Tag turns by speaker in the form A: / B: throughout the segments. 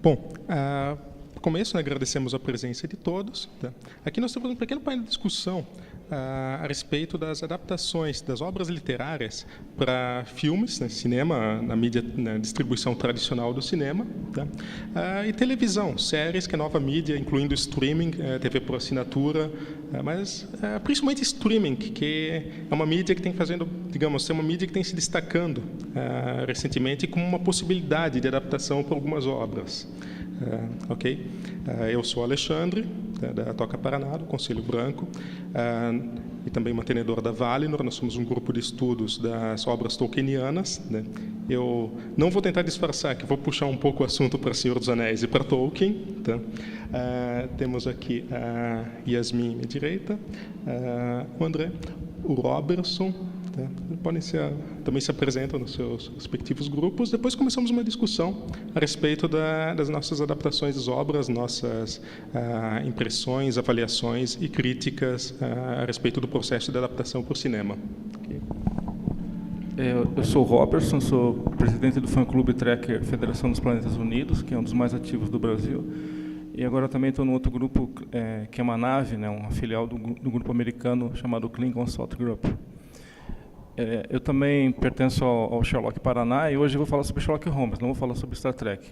A: Bom, no começo, né, agradecemos a presença de todos. Tá? Aqui nós temos um pequeno painel de discussão a respeito das adaptações das obras literárias para filmes, né, cinema, na mídia, na distribuição tradicional do cinema, tá? E televisão, séries, que é nova mídia, incluindo streaming, TV por assinatura, mas principalmente streaming, que é uma mídia que tem fazendo, digamos, é uma mídia que tem se destacando recentemente como uma possibilidade de adaptação para algumas obras. Ok? Eu sou Alexandre, da Toca Paraná, do Conselho Branco, e também mantenedor da Valinor. Nós somos um grupo de estudos das obras tolkienianas. Né? Eu não vou tentar disfarçar, que vou puxar um pouco o assunto para Senhor dos Anéis e para Tolkien. Tá? Temos aqui a Yasmin à minha direita, o André, o Robertson. Podem também se apresentam nos seus respectivos grupos. Depois começamos uma discussão a respeito das nossas adaptações das obras, nossas impressões, avaliações e críticas a respeito do processo de adaptação para o cinema. Okay.
B: Eu sou o Robertson, sou presidente do fã-clube Trekker Federação dos Planetas Unidos, que é um dos mais ativos do Brasil. E agora também estou no outro grupo, que é uma nave, né, uma filial do grupo americano chamado Klingon Salt Group. Eu também pertenço ao Sherlock Paraná e hoje eu vou falar sobre Sherlock Holmes, não vou falar sobre Star Trek.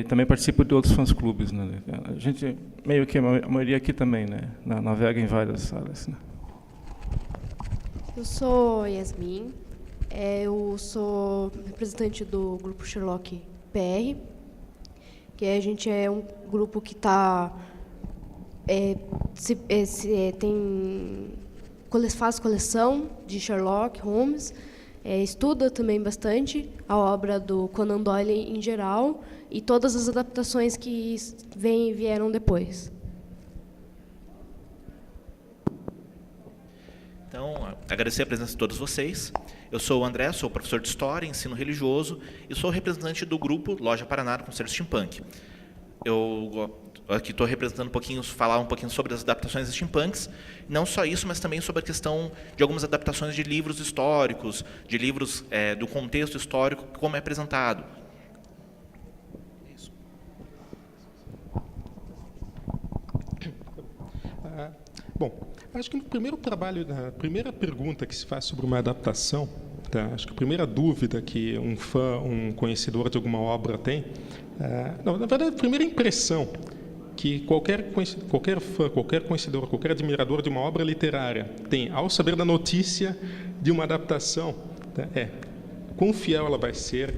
B: Também participo de outros fãs-clubes. Né? A gente, meio que a maioria aqui também, né? Navega em várias salas. Né?
C: Eu sou Yasmin, eu sou representante do grupo Sherlock PR, que a gente é um grupo que faz coleção de Sherlock Holmes, estuda também bastante a obra do Conan Doyle em geral e todas as adaptações que vieram depois.
D: Então, agradecer a presença de todos vocês. Eu sou o André, sou professor de História, Ensino Religioso e sou representante do grupo Loja Paraná do Conselho Steampunk. Eu aqui estou representando falar um pouquinho sobre as adaptações steampunks, não só isso, mas também sobre a questão de algumas adaptações de livros históricos, de livros do contexto histórico, como é apresentado. Isso.
A: Bom, acho que no primeiro trabalho, a primeira pergunta que se faz sobre uma adaptação, tá? Acho que a primeira dúvida que um fã, um conhecedor de alguma obra tem, na verdade, a primeira impressão que qualquer fã, qualquer conhecedor, qualquer admirador de uma obra literária tem ao saber da notícia de uma adaptação, tá? Quão fiel ela vai ser,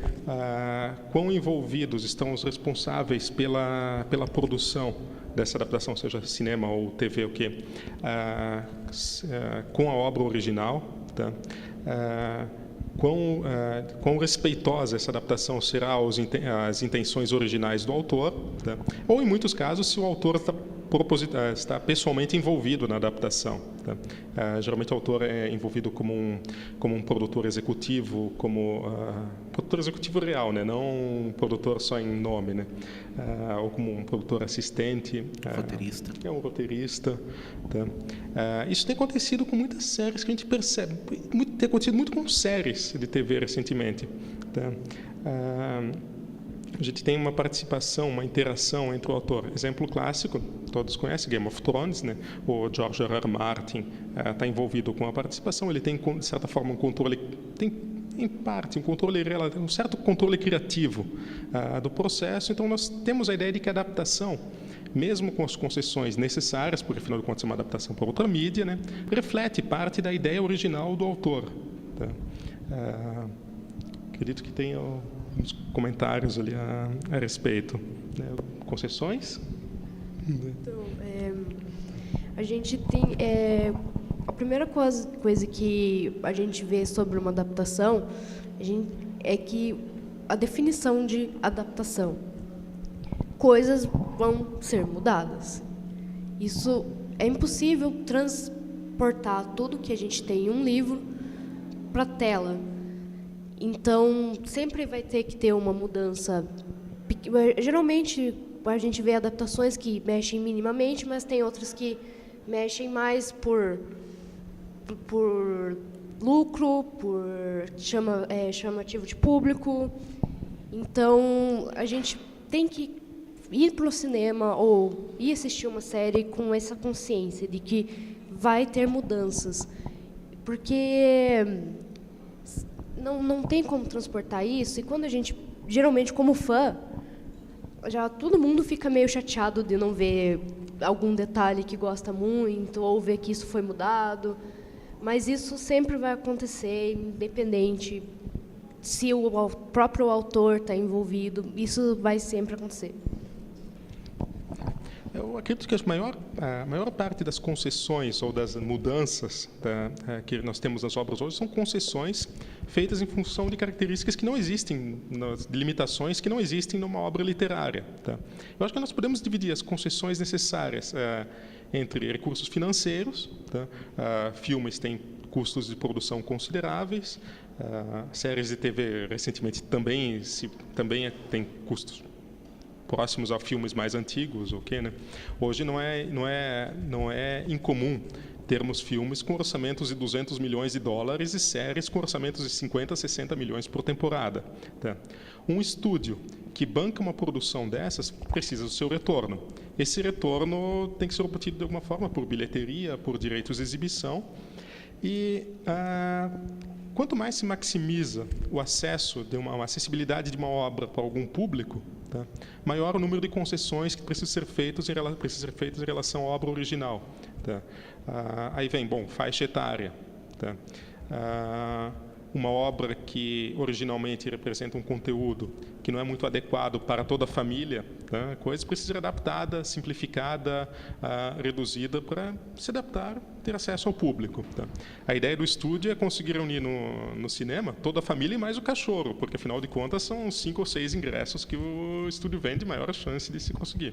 A: quão envolvidos estão os responsáveis pela produção dessa adaptação, seja cinema ou TV, com a obra original, tá? Quão respeitosa essa adaptação será às intenções originais do autor, tá? Ou, em muitos casos, se o autor está pessoalmente envolvido na adaptação. Tá? Geralmente o autor é envolvido como um produtor executivo, produtor executivo real, né? Não um produtor só em nome, né? Ou como um produtor assistente.
D: Roteirista.
A: É um roteirista. Tá? Isso tem acontecido com muitas séries que a gente percebe. Tem acontecido muito com séries de TV recentemente. Tá? A gente tem uma participação, uma interação entre o autor. Exemplo clássico, todos conhecem, Game of Thrones, né? O George R. R. Martin está envolvido com a participação. Ele tem, de certa forma, um controle, em parte, um certo controle criativo do processo. Então, nós temos a ideia de que a adaptação, mesmo com as concessões necessárias, porque, afinal de contas, é uma adaptação para outra mídia, né? Reflete parte da ideia original do autor. Tá? Acredito que tenha uns comentários ali a respeito. Né? Concessões?
C: Então, a gente tem... a primeira coisa que a gente vê sobre uma adaptação é que a definição de adaptação. Coisas vão ser mudadas. Isso é impossível transportar tudo que a gente tem em um livro para a tela. Então, sempre vai ter que ter uma mudança. Geralmente, a gente vê adaptações que mexem minimamente, mas tem outras que mexem mais por lucro, por chamativo de público. Então, a gente tem que ir para o cinema ou ir assistir uma série com essa consciência de que vai ter mudanças, porque não tem como transportar isso, e quando a gente, geralmente como fã, já todo mundo fica meio chateado de não ver algum detalhe que gosta muito, ou ver que isso foi mudado, mas isso sempre vai acontecer, independente se o próprio autor está envolvido, isso vai sempre acontecer.
A: Eu acredito que a maior parte das concessões ou das mudanças que nós temos nas obras hoje são concessões feitas em função de características que não existem, de limitações que não existem numa obra literária. Tá? Eu acho que nós podemos dividir as concessões necessárias entre recursos financeiros, tá? Filmes têm custos de produção consideráveis, séries de TV recentemente também têm custos próximos a filmes mais antigos, ok, né? Hoje não é incomum termos filmes com orçamentos de 200 milhões de dólares e séries com orçamentos de 50 a 60 milhões por temporada. Tá? Um estúdio que banca uma produção dessas precisa do seu retorno. Esse retorno tem que ser obtido de alguma forma por bilheteria, por direitos de exibição. E quanto mais se maximiza o acesso, uma acessibilidade de uma obra para algum público, tá? Maior o número de concessões que precisam ser feitas em relação à obra original. Tá? Aí vem, faixa etária. Tá? Uma obra que originalmente representa um conteúdo que não é muito adequado para toda a família, tá? Coisa precisa ser adaptada, simplificada, reduzida para se adaptar, ter acesso ao público. Tá? A ideia do estúdio é conseguir reunir no cinema toda a família e mais o cachorro, porque afinal de contas são 5 ou 6 ingressos que o estúdio vende, maior chance de se conseguir.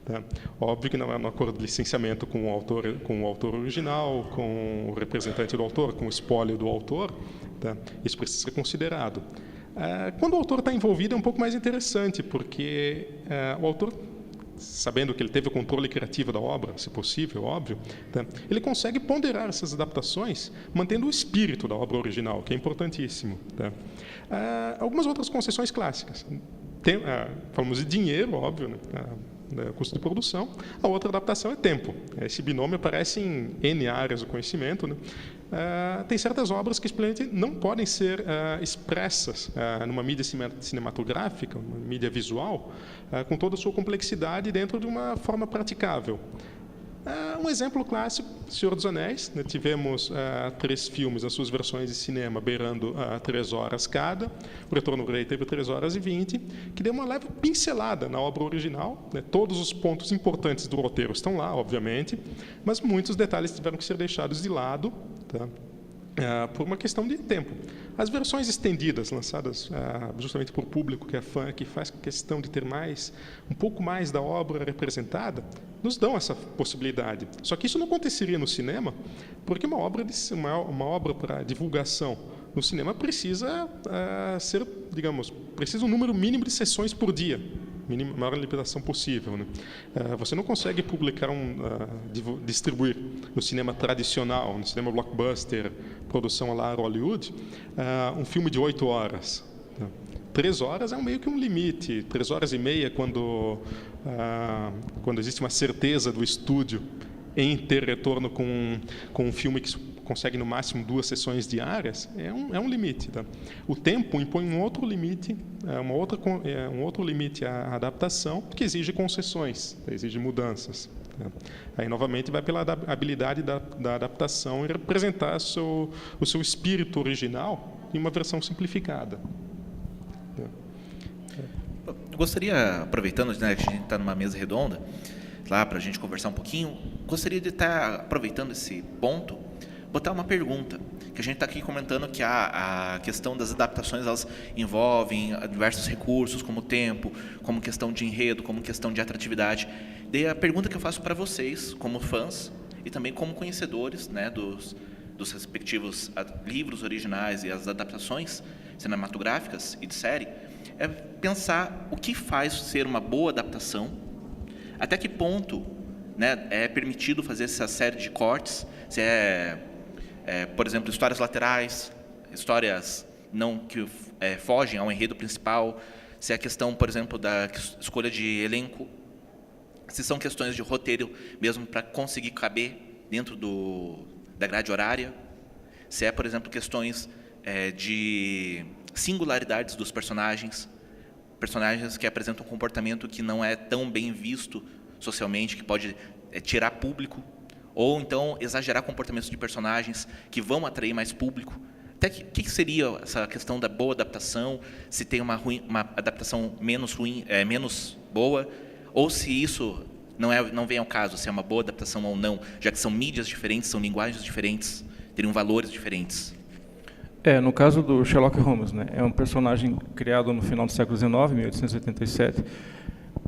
A: Tá? Óbvio que não é um acordo de licenciamento com o autor original, com o representante do autor, com o espólio do autor. Tá? Isso precisa ser considerado. Quando o autor está envolvido é um pouco mais interessante, porque o autor, sabendo que ele teve o controle criativo da obra, se possível, óbvio, tá? Ele consegue ponderar essas adaptações, mantendo o espírito da obra original, que é importantíssimo. Tá? Algumas outras concessões clássicas. Falamos de dinheiro, óbvio, né? Custo de produção. A outra adaptação é tempo. Esse binômio aparece em N áreas do conhecimento. Né? Tem certas obras que simplesmente não podem ser expressas numa mídia cinematográfica, uma mídia visual, com toda a sua complexidade dentro de uma forma praticável. Um exemplo clássico, Senhor dos Anéis. Né? Tivemos 3 filmes, as suas versões de cinema, beirando 3 horas cada. O Retorno do Rei teve 3 horas e 20, que deu uma leve pincelada na obra original. Né? Todos os pontos importantes do roteiro estão lá, obviamente, mas muitos detalhes tiveram que ser deixados de lado, tá? Por uma questão de tempo. As versões estendidas, lançadas justamente por público que é fã, que faz questão de ter um pouco mais da obra representada, nos dão essa possibilidade. Só que isso não aconteceria no cinema, porque uma obra para divulgação no cinema precisa precisa um número mínimo de sessões por dia. Maior limitação possível. Né? Você não consegue publicar, distribuir no cinema tradicional, no cinema blockbuster, produção lá Hollywood, um filme de 8 horas. 3 horas é meio que um limite. 3 horas e meia, quando existe uma certeza do estúdio em ter retorno com um filme que consegue no máximo 2 sessões diárias, é um limite. Tá? O tempo impõe um outro limite, um outro limite à adaptação, que exige concessões, exige mudanças. Tá? Aí, novamente, vai pela habilidade da adaptação e representar o seu espírito original em uma versão simplificada.
D: Eu gostaria, aproveitando, né, que a gente está numa mesa redonda, lá para a gente conversar um pouquinho, gostaria de estar aproveitando esse ponto, botar uma pergunta, que a gente está aqui comentando que a questão das adaptações, elas envolvem diversos recursos, como tempo, como questão de enredo, como questão de atratividade. Daí a pergunta que eu faço para vocês, como fãs, e também como conhecedores, né, dos respectivos livros originais e as adaptações cinematográficas e de série, é pensar o que faz ser uma boa adaptação, até que ponto, né, é permitido fazer essa série de cortes, se por exemplo, histórias laterais, histórias não que fogem ao enredo principal, se é a questão, por exemplo, da escolha de elenco, se são questões de roteiro mesmo para conseguir caber dentro da grade horária, se é, por exemplo, questões de singularidades dos personagens que apresentam um comportamento que não é tão bem visto socialmente, que pode tirar público, ou então exagerar comportamentos de personagens que vão atrair mais público. Até que seria essa questão da boa adaptação, se tem uma adaptação menos ruim, menos boa, ou se isso não vem ao caso, se é uma boa adaptação ou não, já que são mídias diferentes, são linguagens diferentes, teriam valores diferentes.
B: No caso do Sherlock Holmes, né, é um personagem criado no final do século XIX, 1887,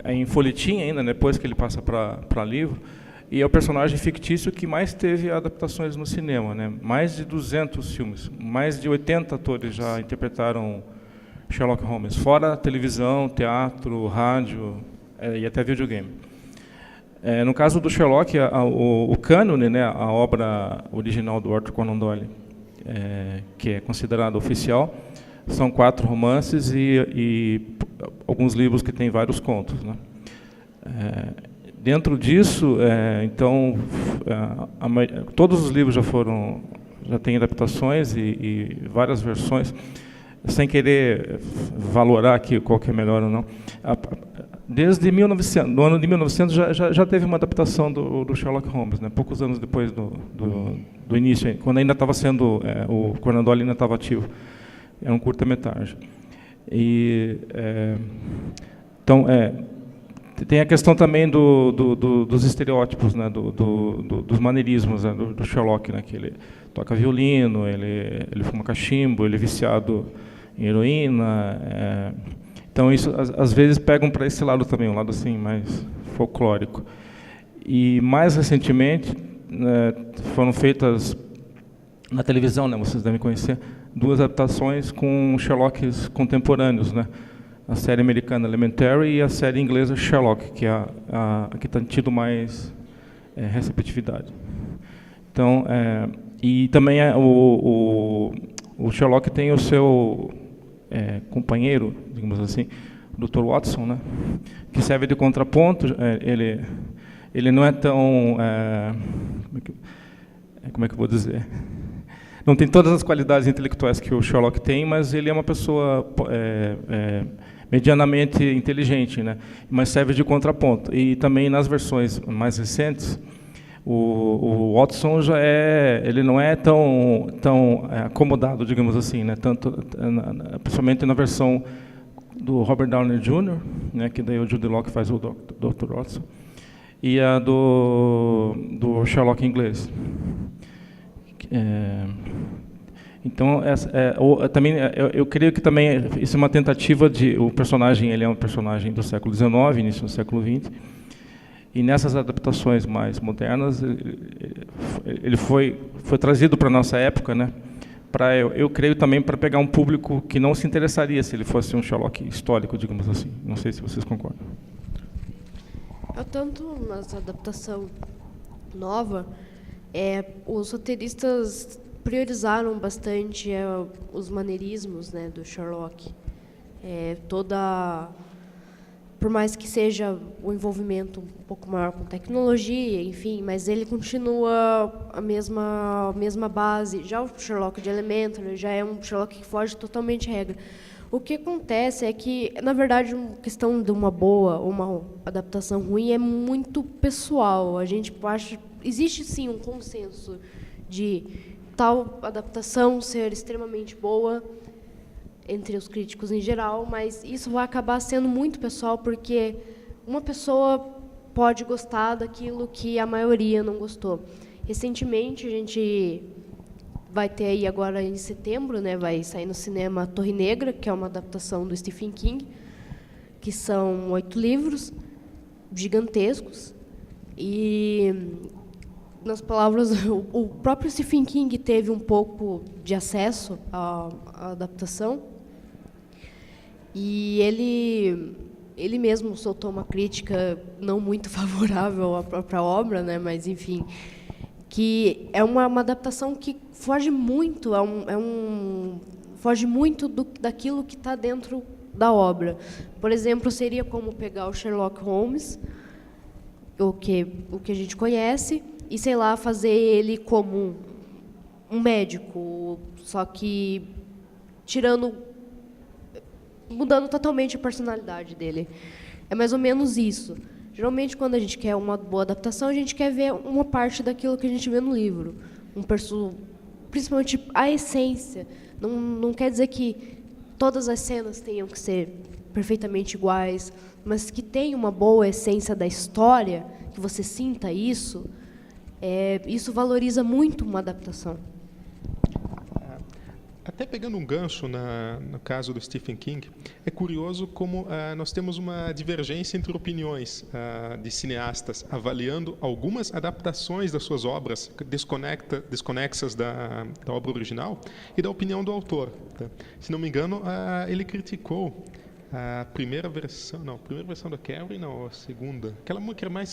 B: em folhetim ainda, depois que ele passa para livro, e é o personagem fictício que mais teve adaptações no cinema, né? Mais de 200 filmes, mais de 80 atores já interpretaram Sherlock Holmes, fora televisão, teatro, rádio e até videogame. No caso do Sherlock, o cânone, né, a obra original do Arthur Conan Doyle, que é considerada oficial, são 4 romances e alguns livros que têm vários contos, né? Dentro disso, então, todos os livros já têm adaptações e várias versões, sem querer valorar aqui qual que é melhor ou não. Desde no ano de 1900 já teve uma adaptação do Sherlock Holmes, né? Poucos anos depois do início, quando ainda estava sendo, o Conan Doyle ainda estava ativo. É um curta-metragem. Então, tem a questão também dos estereótipos, né? Dos maneirismos, né? do Sherlock, né? Que ele toca violino, ele fuma cachimbo, ele é viciado em heroína. Então, isso, às vezes, pegam para esse lado também, um lado assim, mais folclórico. E, mais recentemente, foram feitas, na televisão, né, vocês devem conhecer, 2 adaptações com Sherlocks contemporâneos, né? A série americana Elementary e a série inglesa Sherlock, que é a que tem tido mais receptividade. Então, e também o Sherlock tem o seu companheiro, digamos assim, o Dr. Watson, né, que serve de contraponto. Ele não é tão... como é que eu vou dizer? Não tem todas as qualidades intelectuais que o Sherlock tem, mas ele é uma pessoa medianamente inteligente, né, mas serve de contraponto. E também nas versões mais recentes, o Watson ele não é tão acomodado, digamos assim, né? Principalmente na versão do Robert Downey Jr., né? Que daí o Jude Law que faz o Dr. Watson, e a do Sherlock inglês. Então, também eu creio que também isso é uma tentativa o personagem, ele é um personagem do século XIX, início do século XX. E nessas adaptações mais modernas, ele foi trazido para a nossa época, né? Eu creio também para pegar um público que não se interessaria se ele fosse um Sherlock histórico, digamos assim. Não sei se vocês concordam.
C: Tanto nessa adaptação nova, os roteiristas priorizaram bastante os maneirismos, né, do Sherlock. Por mais que seja o envolvimento um pouco maior com tecnologia, enfim, mas ele continua a mesma base. Já o Sherlock de Elementary já é um Sherlock que foge totalmente regra. O que acontece é que, na verdade, a questão de uma boa ou uma adaptação ruim é muito pessoal. A gente acha, existe sim um consenso de tal adaptação ser extremamente boa entre os críticos em geral, mas isso vai acabar sendo muito pessoal, porque uma pessoa pode gostar daquilo que a maioria não gostou. Recentemente, a gente vai ter aí agora em setembro, né, vai sair no cinema Torre Negra, que é uma adaptação do Stephen King, que são 8 livros gigantescos. E, nas palavras, o próprio Stephen King teve um pouco de acesso à adaptação. E ele mesmo soltou uma crítica não muito favorável à própria obra, né? Mas, enfim, que é uma adaptação que foge muito, foge muito daquilo que está dentro da obra. Por exemplo, seria como pegar o Sherlock Holmes, o que a gente conhece, e, sei lá, fazer ele como um médico, só que mudando totalmente a personalidade dele. É mais ou menos isso. Geralmente, quando a gente quer uma boa adaptação, a gente quer ver uma parte daquilo que a gente vê no livro. Principalmente a essência. Não quer dizer que todas as cenas tenham que ser perfeitamente iguais, mas que tenha uma boa essência da história, que você sinta isso, isso valoriza muito uma adaptação.
A: Até pegando um gancho no caso do Stephen King, é curioso como nós temos uma divergência entre opiniões de cineastas avaliando algumas adaptações das suas obras desconexas da obra original e da opinião do autor. Tá? Se não me engano, ele criticou a primeira versão da Carrie, não, a segunda.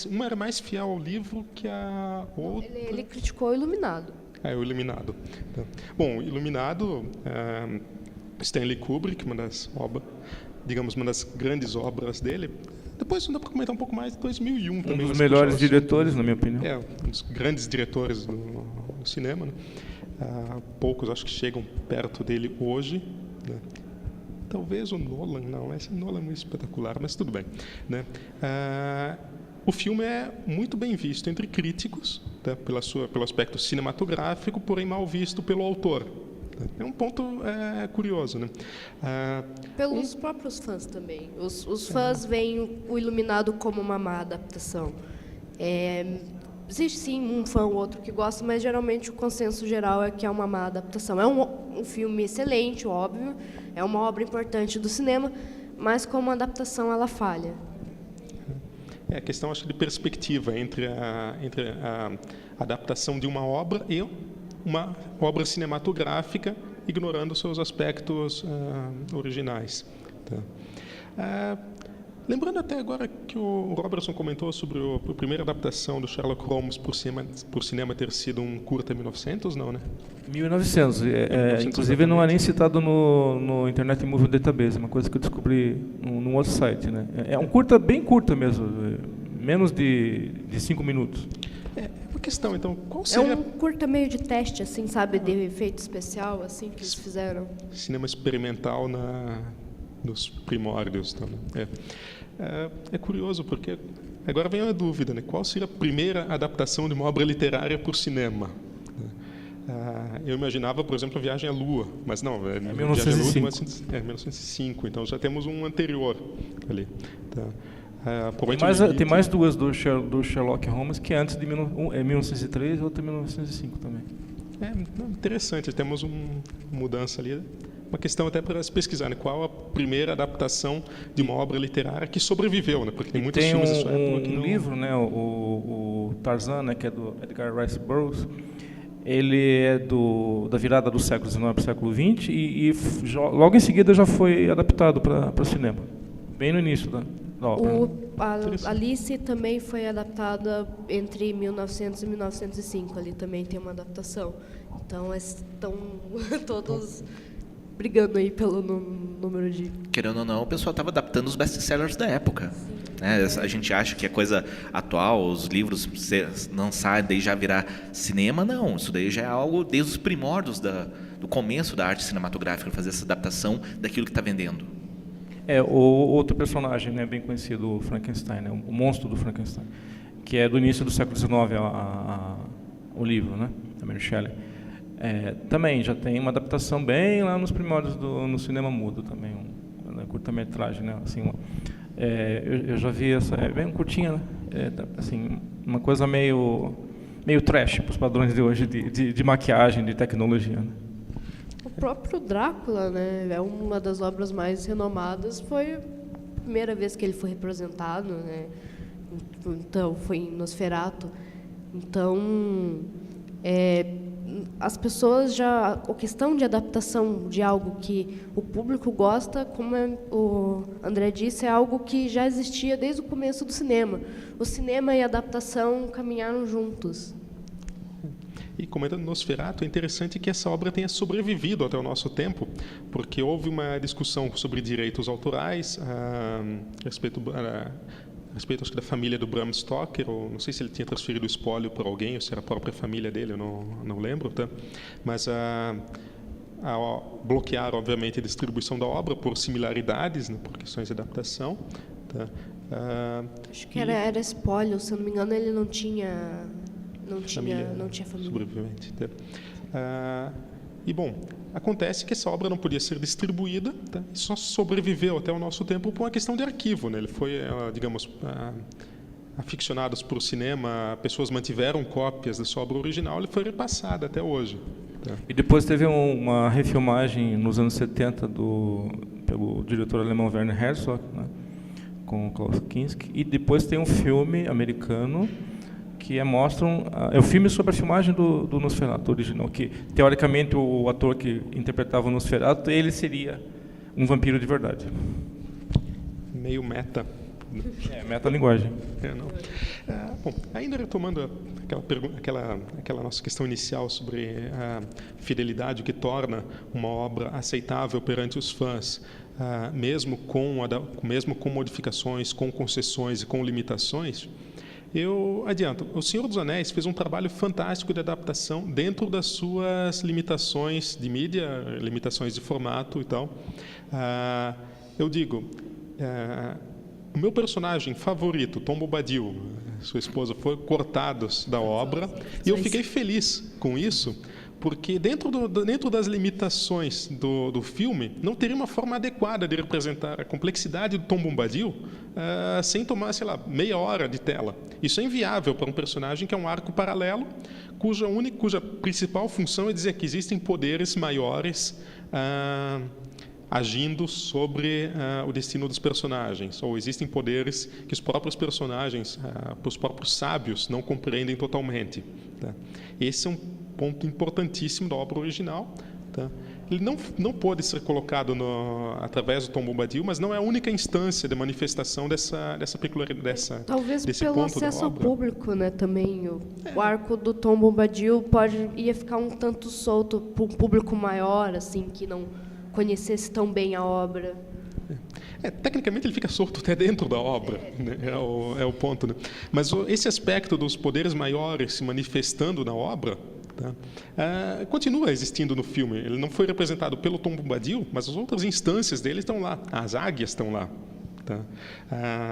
A: Uma era mais fiel ao livro que a outra.
C: Ele criticou o Iluminado.
A: O Iluminado. Então, bom, o Iluminado, Stanley Kubrick, uma das grandes obras dele. Depois dá para comentar um pouco mais de 2001 também.
B: Um dos melhores diretores, na minha opinião.
A: Um dos grandes diretores do cinema. Né? Poucos acho que chegam perto dele hoje. Né? Talvez o Nolan, não, esse Nolan é muito espetacular, mas tudo bem. Né? O filme é muito bem visto entre críticos, tá? Pelo aspecto cinematográfico, porém mal visto pelo autor. Tá? É um ponto curioso. Né?
C: Pelos próprios fãs também. Os fãs veem o Iluminado como uma má adaptação. Existe sim um fã ou outro que gosta, mas geralmente o consenso geral é que é uma má adaptação. É um filme excelente, óbvio, é uma obra importante do cinema, mas como adaptação ela falha.
A: É a questão, acho, de perspectiva entre a adaptação de uma obra e uma obra cinematográfica, ignorando seus aspectos originais. Tá? Lembrando até agora que o Robertson comentou sobre a primeira adaptação do Sherlock Holmes por cinema ter sido um curta 1900, não, né?
B: 1900. Inclusive, não é nem citado no Internet Movie Database, uma coisa que eu descobri num outro site. Né? É um curta bem curta mesmo, menos de 5 minutos.
A: Uma questão, então, qual seria...
C: É um curta meio de teste, assim, sabe, de efeito especial, assim, que eles fizeram.
A: Cinema experimental nos primórdios. Então, né? É curioso, porque agora vem a dúvida, né? Qual seria a primeira adaptação de uma obra literária por cinema? Eu imaginava, por exemplo, a Viagem à Lua, mas não,
B: é 1905.
A: 1905, então já temos um anterior ali. Tá?
B: Tem mais duas do Sherlock Holmes, que é antes de 1903 e outra 1905 também.
A: Interessante, temos uma mudança ali. Uma questão até para se pesquisar, né? Qual a primeira adaptação de uma obra literária que sobreviveu, né? Porque tem muitos filmes da sua época que não...
B: livro, né? O Tarzan, né? Que é do Edgar Rice Burroughs. Ele é da virada do século XIX para o século XX e logo em seguida já foi adaptado para cinema, bem no início da obra.
C: A Alice também foi adaptada entre 1900 e 1905. Ali também tem uma adaptação. Então estão todos brigando aí pelo número de...
D: Querendo ou não, o pessoal estava adaptando os best-sellers da época. Né? A gente acha que é coisa atual, os livros não saem, daí já virar cinema. Não, isso daí já é algo desde os primórdios do começo da arte cinematográfica, fazer essa adaptação daquilo que está vendendo.
B: O outro personagem, né, bem conhecido, o Frankenstein, né, o monstro do Frankenstein, que é do início do século XIX, o livro, né, da Mary Shelley. Também já tem uma adaptação bem lá nos primórdios no cinema mudo também, uma curta-metragem, né, assim, eu já vi essa, bem curtinha, né, assim, uma coisa meio trash para os padrões de hoje de maquiagem, de tecnologia, né.
C: O próprio Drácula, né, é uma das obras mais renomadas, foi a primeira vez que ele foi representado, né, então foi em Nosferatu. Então, as pessoas a questão de adaptação de algo que o público gosta, como o André disse, é algo que já existia desde o começo do cinema. O cinema e a adaptação caminharam juntos.
A: E comentando Nosferatu, é interessante que essa obra tenha sobrevivido até o nosso tempo, porque houve uma discussão sobre direitos autorais a respeito acho que da família do Bram Stoker, ou não sei se ele tinha transferido o espólio para alguém, ou se era a própria família dele, eu não lembro, tá? Mas bloquearam, obviamente, a distribuição da obra por similaridades, né, por questões de adaptação. Tá?
C: Acho que era espólio, se eu não me engano, ele não tinha família.
A: Sobrevivente. Tá? E, bom, acontece que essa obra não podia ser distribuída, tá? E só sobreviveu até o nosso tempo por uma questão de arquivo, né? Ele foi, digamos, aficionados por cinema, pessoas mantiveram cópias da sua obra original, ele foi repassado até hoje. Tá?
B: E depois teve uma refilmagem nos anos 70 pelo diretor alemão Werner Herzog, né? Com Klaus Kinski, e depois tem um filme americano que é o filme sobre a filmagem do Nosferatu original, que teoricamente o ator que interpretava o Nosferatu, ele seria um vampiro de verdade.
A: Meio meta.
B: Metalinguagem.
A: Bom, ainda retomando aquela nossa questão inicial sobre a fidelidade, o que torna uma obra aceitável perante os fãs, mesmo com modificações, com concessões e com limitações, eu adianto, O Senhor dos Anéis fez um trabalho fantástico de adaptação dentro das suas limitações de mídia, limitações de formato e tal. Eu digo, o meu personagem favorito, Tom Bombadil, sua esposa, foram cortados da obra, e eu fiquei feliz com isso, porque dentro das limitações do filme, não teria uma forma adequada de representar a complexidade do Tom Bombadil sem tomar, sei lá, meia hora de tela. Isso é inviável para um personagem que é um arco paralelo, cuja principal função é dizer que existem poderes maiores agindo sobre o destino dos personagens, ou existem poderes que os próprios personagens, os próprios sábios, não compreendem totalmente. Tá? Esse é um ponto importantíssimo da obra original. Tá? Ele não pode ser colocado através do Tom Bombadil, mas não é a única instância de manifestação dessa peculiaridade,
C: talvez
A: desse
C: pelo
A: ponto
C: acesso
A: da
C: ao
A: obra.
C: Público, né, também. O arco do Tom Bombadil ia ficar um tanto solto para um público maior, assim, que não conhecesse tão bem a obra.
A: Tecnicamente ele fica solto até dentro da obra, né? É o ponto. Né? Mas esse aspecto dos poderes maiores se manifestando na obra, tá? Continua existindo no filme. Ele não foi representado pelo Tom Bombadil, mas as outras instâncias dele estão lá. As águias estão lá. Tá?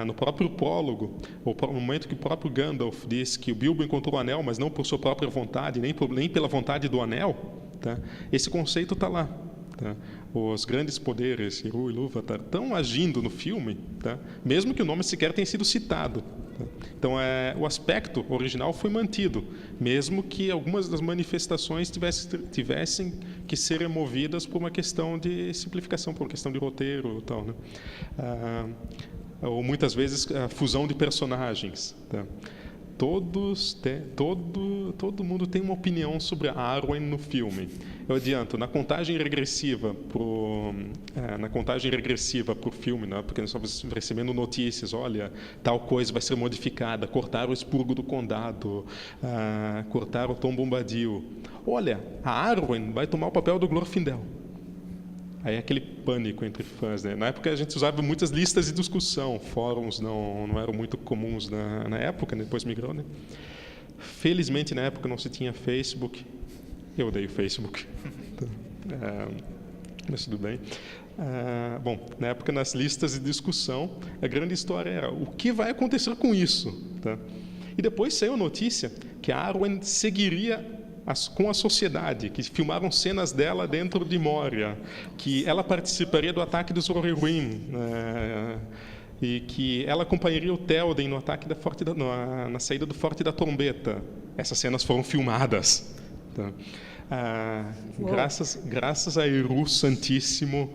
A: No próprio prólogo, no momento que o próprio Gandalf diz que o Bilbo encontrou o anel, mas não por sua própria vontade, nem pela vontade do anel, tá? Esse conceito está lá. Tá? Os grandes poderes, Eru e Ilúvatar, estão agindo no filme, tá? Mesmo que o nome sequer tenha sido citado. Tá? Então, o aspecto original foi mantido, mesmo que algumas das manifestações tivessem que ser removidas por uma questão de simplificação, por uma questão de roteiro e tal, né? Ou muitas vezes a fusão de personagens. Tá? Todo mundo tem uma opinião sobre a Arwen no filme. Eu adianto, na contagem regressiva para o filme, né, porque nós estamos recebendo notícias, olha, tal coisa vai ser modificada, cortaram o expurgo do condado, cortaram o Tom Bombadil. Olha, a Arwen vai tomar o papel do Glorfindel. Aí é aquele pânico entre fãs, né? Na época a gente usava muitas listas de discussão, fóruns não eram muito comuns na época, né? Depois migrou, né? Felizmente na época não se tinha Facebook, eu odeio Facebook, mas tudo bem. Bom, na época nas listas de discussão, a grande história era o que vai acontecer com isso, tá? E depois saiu a notícia que a Arwen seguiria com a sociedade, que filmaram cenas dela dentro de Moria, que ela participaria do ataque dos Rohirrim, e que ela acompanharia o Théoden no ataque na saída do Forte da Trombeta. Essas cenas foram filmadas. Tá? Graças a Eru Santíssimo,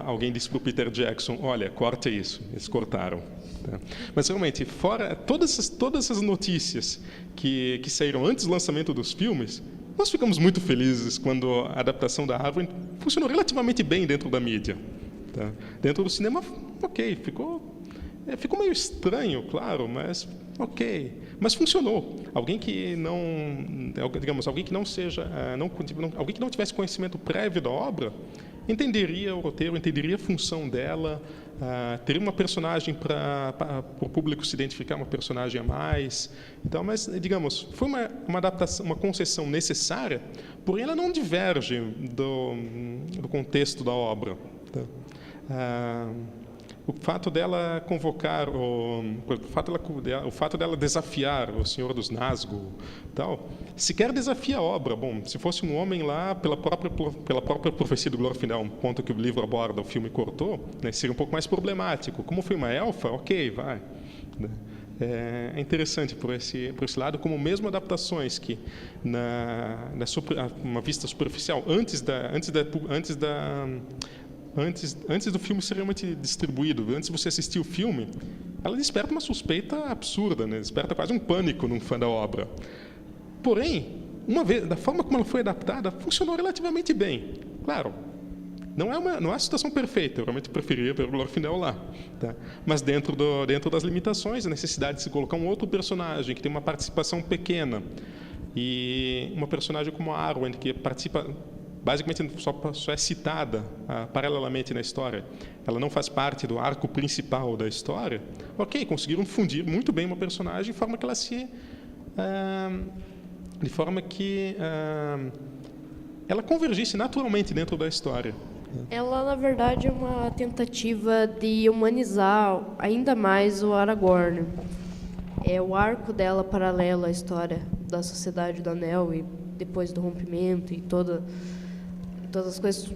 A: alguém disse para o Peter Jackson, olha, corta isso. Eles cortaram. Tá? Mas realmente, fora todas essas notícias que saíram antes do lançamento dos filmes, nós ficamos muito felizes quando a adaptação da Arwen funcionou relativamente bem dentro da mídia. Tá? Dentro do cinema, ok, ficou meio estranho, claro, mas Ok, mas funcionou. Alguém que não, digamos, alguém que não seja, alguém que não tivesse conhecimento prévio da obra, entenderia o roteiro, entenderia a função dela, teria uma personagem para o público se identificar, uma personagem a mais. Então, mas, digamos, foi uma adaptação, uma concessão necessária, porém ela não diverge do contexto da obra. Tá? O fato dela convocar, o fato dela desafiar o Senhor dos Nazgûl, tal, sequer desafia a obra. Bom, se fosse um homem lá, pela própria profecia do Glorfindel, um ponto que o livro aborda, o filme cortou, né, seria um pouco mais problemático. Como foi uma elfa, ok, vai. É interessante por esse lado, como mesmo adaptações que uma vista superficial antes do filme ser realmente distribuído, antes de você assistir o filme, ela desperta uma suspeita absurda, né? Desperta quase um pânico num fã da obra. Porém, da forma como ela foi adaptada, funcionou relativamente bem. Claro, não é a situação perfeita, eu realmente preferiria ver o Glorfindel lá. Tá? Mas dentro das limitações, a necessidade de se colocar um outro personagem que tem uma participação pequena, e uma personagem como a Arwen, que participa basicamente só é citada paralelamente na história, ela não faz parte do arco principal da história, ok, conseguiram fundir muito bem uma personagem de forma que ela convergisse naturalmente dentro da história.
C: Ela, na verdade, é uma tentativa de humanizar ainda mais o Aragorn. É o arco dela paralelo à história da Sociedade do Anel e depois do rompimento e todas as coisas.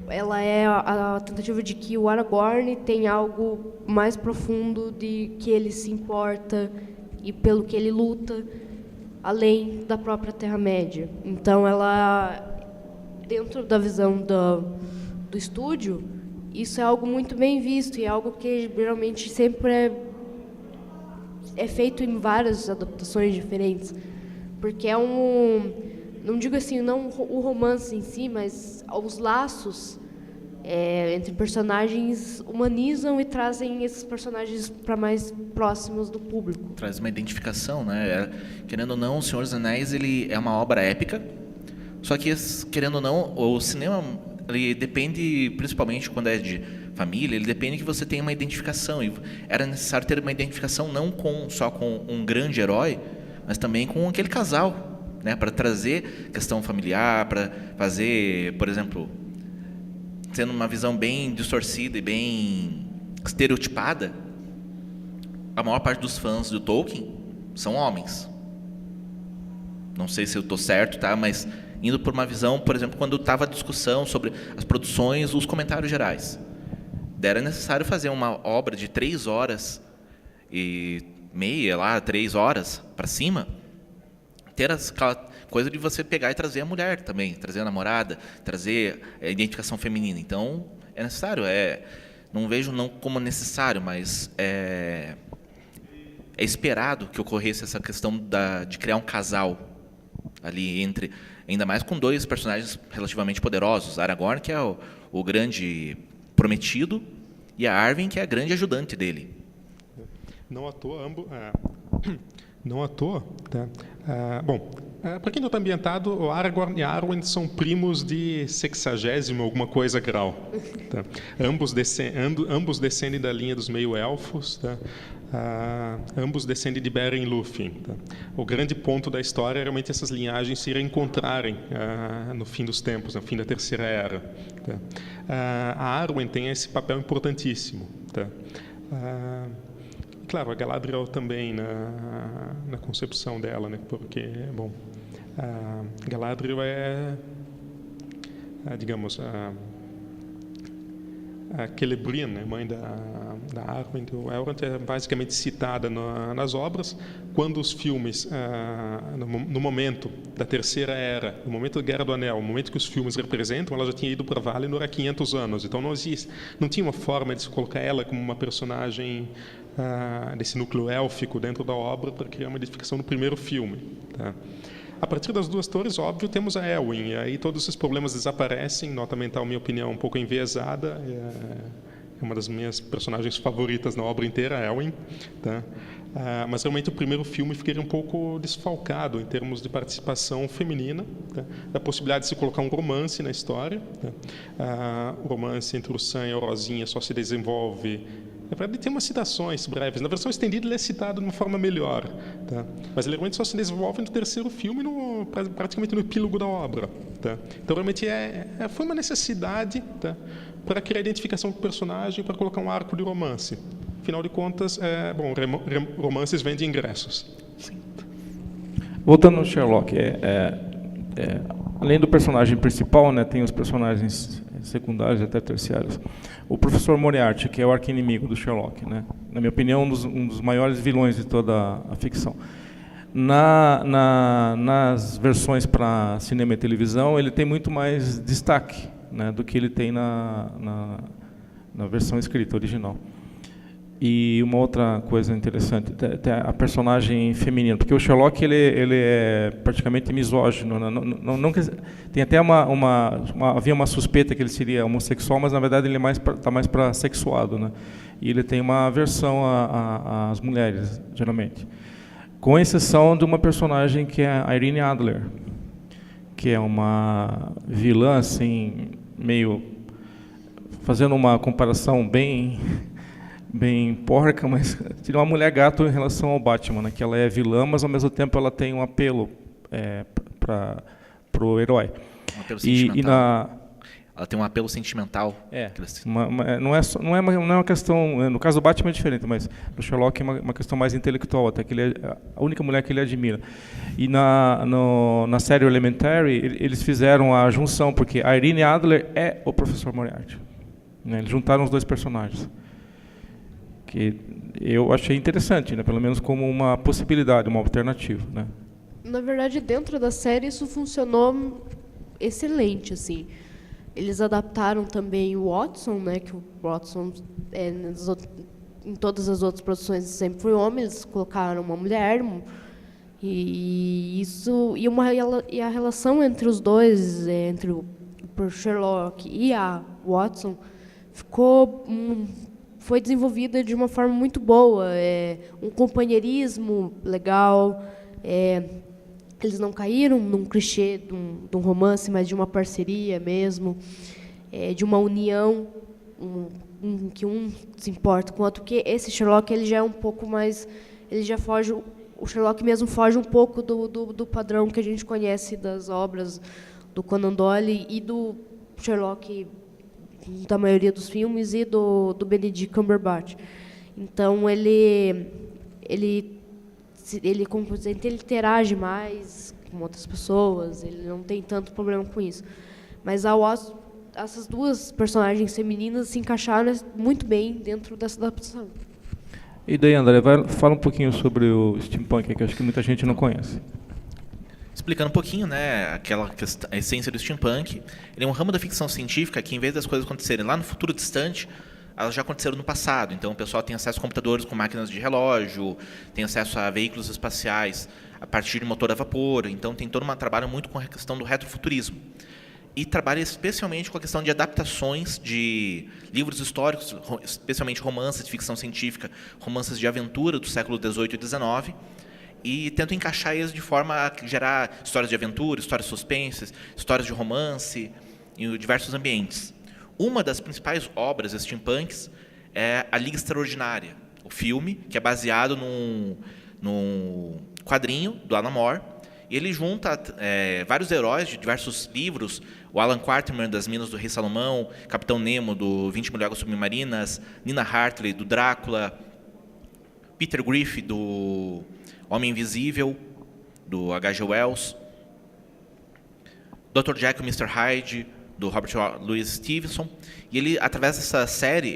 C: Ela é a tentativa de que o Aragorn tem algo mais profundo de que ele se importa e pelo que ele luta, além da própria Terra-média. Então, ela, dentro da visão do estúdio, isso é algo muito bem visto e é algo que geralmente sempre é feito em várias adaptações diferentes, porque é não digo assim, não o romance em si, mas os laços entre personagens humanizam e trazem esses personagens para mais próximos do público.
D: Traz uma identificação, né? Querendo ou não, O Senhor dos Anéis ele é uma obra épica, só que, querendo ou não, o cinema ele depende, principalmente quando é de família, ele depende que você tenha uma identificação. E era necessário ter uma identificação não só com um grande herói, mas também com aquele casal, né, para trazer questão familiar, para fazer, por exemplo, tendo uma visão bem distorcida e bem estereotipada, a maior parte dos fãs do Tolkien são homens. Não sei se eu estou certo, tá? Mas indo por uma visão, por exemplo, quando estava a discussão sobre as produções, os comentários gerais, era necessário fazer uma obra de 3 horas e meia, 3 horas para cima, ter aquela coisa de você pegar e trazer a mulher também, trazer a namorada, trazer a identificação feminina. Então, é necessário. Não vejo não como necessário, mas é esperado que ocorresse essa questão de criar um casal ali ainda mais com 2 personagens relativamente poderosos, Aragorn, que é o grande prometido, e a Arwen, que é a grande ajudante dele.
A: Não à toa, tá? Bom, para quem não está ambientado, o Aragorn e a Arwen são primos de 60º alguma coisa grau. Tá? Ambos descendem da linha dos meio-elfos, tá? Ambos descendem de Beren e Lúthien. Tá? O grande ponto da história é realmente essas linhagens se reencontrarem no fim dos tempos, no fim da Terceira Era. Tá? A Arwen tem esse papel importantíssimo. Tá? Claro, a Galadriel também na concepção dela, né? Porque, bom, a Galadriel digamos, a Celebrian, né? Mãe da Arwen, do Elrond, é basicamente citada nas obras. Quando os filmes, no momento da Terceira Era, no momento da Guerra do Anel, no momento que os filmes representam, ela já tinha ido para Valinor há 500 anos. Então não tinha uma forma de se colocar ela como uma personagem desse núcleo élfico dentro da obra para criar uma identificação no primeiro filme. Tá? A partir das 2 torres, óbvio, temos a Elwyn, e aí todos esses problemas desaparecem. Nota mental, minha opinião, um pouco enviesada. é uma das minhas personagens favoritas na obra inteira, a Elwyn, tá? Mas realmente o primeiro filme ficaria um pouco desfalcado em termos de participação feminina, tá? Da possibilidade de se colocar um romance na história, tá? O romance entre o Sam e a Rosinha só se desenvolve. Na verdade, tem umas citações breves. Na versão estendida, ele é citado de uma forma melhor, tá? Mas ele realmente só se desenvolve no terceiro filme, praticamente no epílogo da obra, tá? Então, realmente, foi uma necessidade, tá? Para criar identificação com o personagem, para colocar um arco de romance. Afinal de contas, romances vendem ingressos.
B: Sim. Voltando ao Sherlock, além do personagem principal, né, tem os personagens secundários e até terciários. O professor Moriarty, que é o arqui-inimigo do Sherlock, né? Na minha opinião, um dos maiores vilões de toda a ficção. Nas versões para cinema e televisão, ele tem muito mais destaque, né, do que ele tem na versão escrita, original. E uma outra coisa interessante, a personagem feminina, porque o Sherlock ele é praticamente misógino, não tem até havia uma suspeita que ele seria homossexual, mas na verdade ele está mais para sexuado, né? E ele tem uma aversão às mulheres, geralmente, com exceção de uma personagem que é a Irene Adler, que é uma vilã assim, meio fazendo uma comparação bem porca, mas seria uma mulher gato em relação ao Batman, né? Que ela é vilã, mas ao mesmo tempo ela tem um apelo para o herói.
D: Um apelo sentimental. Ela tem um apelo sentimental.
B: Não é uma questão. No caso do Batman é diferente, mas no Sherlock é uma questão mais intelectual, até que ele é a única mulher que ele admira. E na série Elementary eles fizeram a junção, porque a Irene Adler é o professor Moriarty, né? Eles juntaram os dois personagens, que eu achei interessante, né? Pelo menos como uma possibilidade, uma alternativa, né?
C: Na verdade, dentro da série isso funcionou excelente, assim. Eles adaptaram também o Watson, né? Que o Watson em todas as outras produções sempre foi homem, eles colocaram uma mulher, e a relação entre os dois, entre o Sherlock e a Watson, foi desenvolvida de uma forma muito boa, um companheirismo legal, eles não caíram num clichê de um romance, mas de uma parceria mesmo, de uma união, que um se importa com o outro, porque esse Sherlock ele já é um pouco mais, ele já foge, o Sherlock mesmo foge um pouco do padrão que a gente conhece das obras do Conan Doyle e do Sherlock da maioria dos filmes e do Benedict Cumberbatch. Então ele interage mais com outras pessoas, ele não tem tanto problema com isso. Mas essas duas personagens femininas se encaixaram muito bem dentro dessa adaptação.
B: E daí, André, fala um pouquinho sobre o steampunk, que acho que muita gente não conhece.
D: Explicando um pouquinho, né, a essência do steampunk, ele é um ramo da ficção científica que, em vez das coisas acontecerem lá no futuro distante, elas já aconteceram no passado. Então, o pessoal tem acesso a computadores com máquinas de relógio, tem acesso a veículos espaciais a partir de motor a vapor. Então, tem todo um trabalho muito com a questão do retrofuturismo. E trabalha especialmente com a questão de adaptações de livros históricos, especialmente romances de ficção científica, romances de aventura do século XVIII e XIX, e tento encaixar eles de forma a gerar histórias de aventura, histórias suspenses, histórias de romance, em diversos ambientes. Uma das principais obras steampunks é A Liga Extraordinária, o filme, que é baseado num quadrinho do Alan Moore, e ele junta vários heróis de diversos livros, o Alan Quarterman, das Minas do Rei Salomão, Capitão Nemo, do 20 Mil Léguas Submarinas, Nina Hartley, do Drácula, Peter Griffith, do Homem Invisível, do H.G. Wells, Dr. Jekyll e Mr. Hyde, do Robert Louis Stevenson. E ele, através dessa série,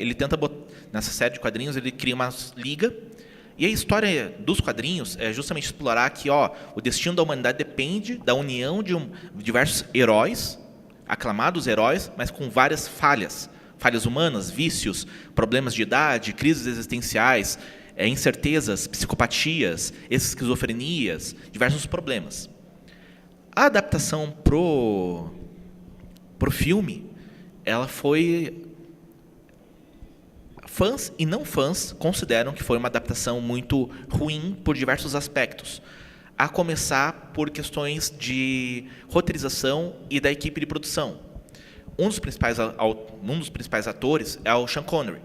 D: nessa série de quadrinhos, ele cria uma liga. E a história dos quadrinhos é justamente explorar que o destino da humanidade depende da união de diversos heróis, aclamados heróis, mas com várias falhas. Falhas humanas, vícios, problemas de idade, crises existenciais, incertezas, psicopatias, esquizofrenias, diversos problemas. A adaptação pro filme, ela foi Fãs e não fãs consideram que foi uma adaptação muito ruim por diversos aspectos, a começar por questões de roteirização e da equipe de produção. Um dos principais atores é o Sean Connery.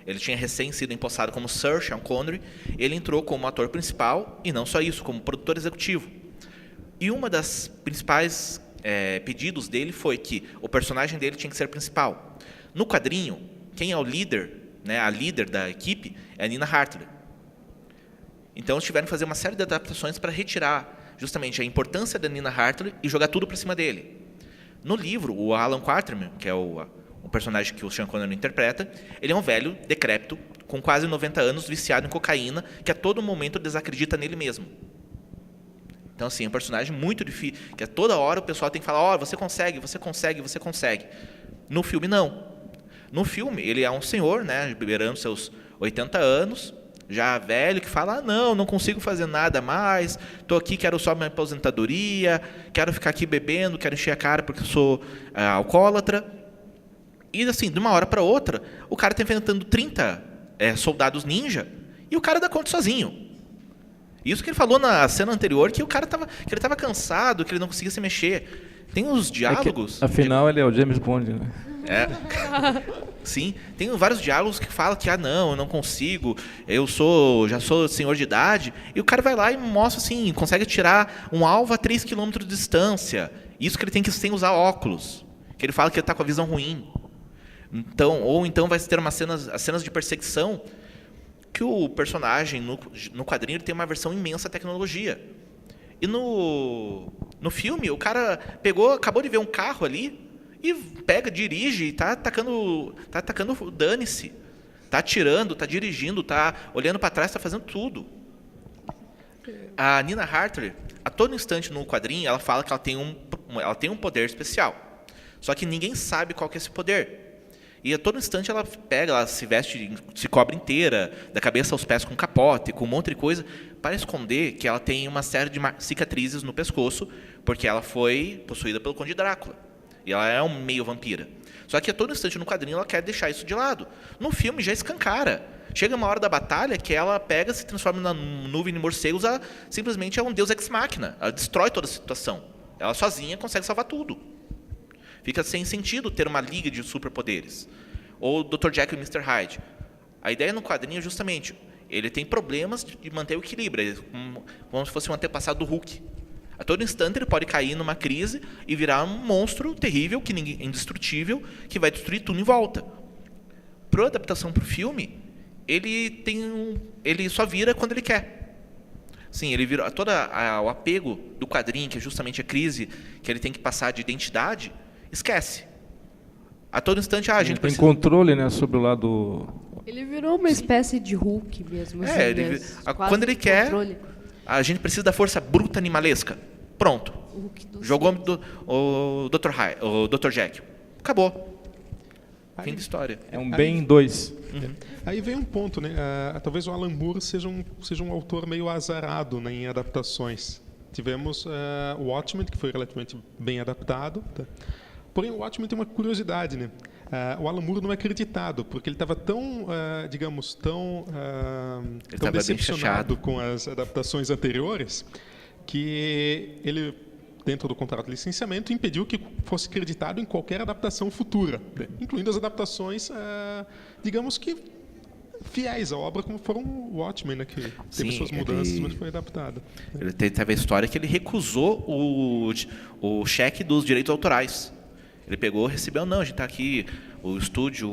D: Ele tinha recém sido empossado como Sir Sean Connery. Ele entrou como ator principal e não só isso, como produtor executivo. E uma das principais pedidos dele foi que o personagem dele tinha que ser principal. No quadrinho, quem é o líder, né, a líder da equipe, é a Nina Hartley. Então eles tiveram que fazer uma série de adaptações para retirar justamente a importância da Nina Hartley e jogar tudo para cima dele. No livro, o Alan Quatermain, que é o personagem que o Sean Connery interpreta, ele é um velho, decrépito, com quase 90 anos, viciado em cocaína, que a todo momento desacredita nele mesmo. Então, assim, é um personagem muito difícil, que a toda hora o pessoal tem que falar, você consegue, você consegue, você consegue. No filme, não. No filme, ele é um senhor, né, beirando seus 80 anos, já velho, que fala, não consigo fazer nada mais, estou aqui, quero só minha aposentadoria, quero ficar aqui bebendo, quero encher a cara porque eu sou alcoólatra. E, assim, de uma hora para outra, o cara está enfrentando 30 soldados ninja e o cara dá conta sozinho. Isso que ele falou na cena anterior, que ele estava cansado, que ele não conseguia se mexer. Tem os diálogos...
B: afinal, ele é o James Bond, né?
D: Sim, tem vários diálogos que falam que, não, eu não consigo, já sou senhor de idade, e o cara vai lá e mostra assim, consegue tirar um alvo a 3 km de distância. Isso que ele tem que sem usar óculos, que ele fala que ele está com a visão ruim. Então vai ter as cenas de perseguição, que o personagem no quadrinho ele tem uma versão imensa de tecnologia. E no filme, o cara acabou de ver um carro ali, e dirige, e tá atacando dane-se. Tá atirando, tá dirigindo, tá olhando para trás, tá fazendo tudo. A Nina Hartley, a todo instante no quadrinho, ela fala que ela tem um poder especial. Só que ninguém sabe qual que é esse poder. E a todo instante ela se veste, se cobre inteira, da cabeça aos pés com capote, com um monte de coisa, para esconder que ela tem uma série de cicatrizes no pescoço, porque ela foi possuída pelo Conde Drácula. E ela é um meio vampira. Só que a todo instante no quadrinho ela quer deixar isso de lado. No filme já escancara. Chega uma hora da batalha que ela se transforma na nuvem de morcegos, simplesmente é um deus ex machina. Ela destrói toda a situação. Ela sozinha consegue salvar tudo. Fica sem sentido ter uma liga de superpoderes. Ou o Dr. Jekyll e Mr. Hyde. A ideia no quadrinho é justamente, ele tem problemas de manter o equilíbrio, como se fosse um antepassado do Hulk. A todo instante ele pode cair numa crise e virar um monstro terrível, indestrutível, que vai destruir tudo em volta. Para a adaptação para o filme, ele só vira quando ele quer. Sim, ele vira todo o apego do quadrinho, que é justamente a crise que ele tem que passar de identidade, esquece. A todo instante, a gente
B: tem controle, né, sobre o lado...
C: Ele virou uma espécie de Hulk mesmo.
D: Quando ele quer... A gente precisa da força bruta animalesca. Pronto. Jogou o Dr. Jekyll. Acabou. Fim de história.
B: É um bem 2.
A: Aí vem um ponto, né? Talvez o Alan Moore seja um autor meio azarado, né, em adaptações. Tivemos o Watchmen, que foi relativamente bem adaptado. Tá? Porém, o Watchmen tem uma curiosidade, né? O Alan Moore não é acreditado, porque ele estava tão decepcionado com as adaptações anteriores, que ele, dentro do contrato de licenciamento, impediu que fosse acreditado em qualquer adaptação futura, né? Incluindo as adaptações, digamos que fiéis à obra, como foram o Watchmen, né? Que teve suas mudanças, mas foi adaptado.
D: Ele teve a história que ele recusou o cheque dos direitos autorais. Ele pegou, recebeu, não, a gente está aqui, o estúdio,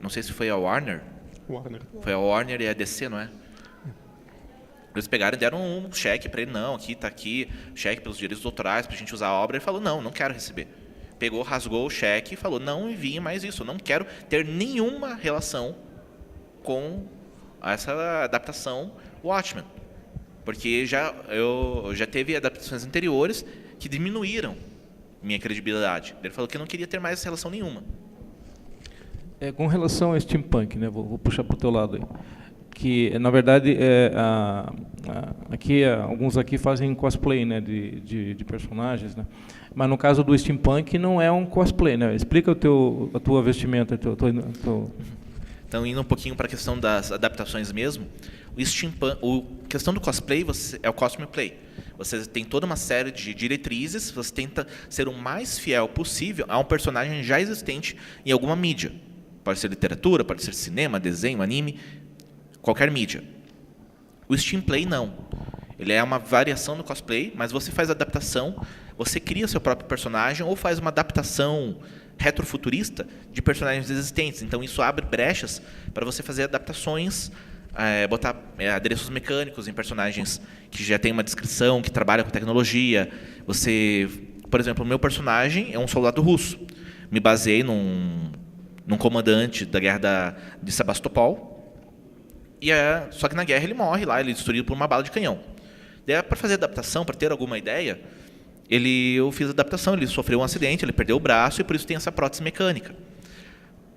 D: não sei se foi a Warner. Foi a Warner e a DC, não é? Eles pegaram e deram um cheque para ele, não, está aqui, cheque pelos direitos autorais, para a gente usar a obra. Ele falou, não quero receber. Pegou, rasgou o cheque e falou, não envie mais isso, não quero ter nenhuma relação com essa adaptação Watchmen. Porque eu já teve adaptações anteriores que diminuíram minha credibilidade. Ele falou que não queria ter mais essa relação nenhuma.
B: Com relação ao steampunk, né? Vou puxar para o teu lado aí. Que, na verdade, alguns aqui fazem cosplay, né, de personagens, né? Mas no caso do steampunk não é um cosplay, né? Explica a tua vestimenta,
D: Então, indo um pouquinho para a questão das adaptações mesmo, o steampunk, a questão do cosplay é o cosplay. Você tem toda uma série de diretrizes, você tenta ser o mais fiel possível a um personagem já existente em alguma mídia. Pode ser literatura, pode ser cinema, desenho, anime, qualquer mídia. O steamplay não. Ele é uma variação do cosplay, mas você faz adaptação, você cria seu próprio personagem ou faz uma adaptação retrofuturista de personagens existentes. Então, isso abre brechas para você fazer adaptações, botar adereços mecânicos em personagens que já tem uma descrição, que trabalham com tecnologia. Você, por exemplo, o meu personagem é um soldado russo. Me baseei num comandante da guerra de Sebastopol. Só que na guerra ele morre lá, ele é destruído por uma bala de canhão. Daí, para fazer adaptação, para ter alguma ideia, eu fiz a adaptação, ele sofreu um acidente, ele perdeu o braço e por isso tem essa prótese mecânica.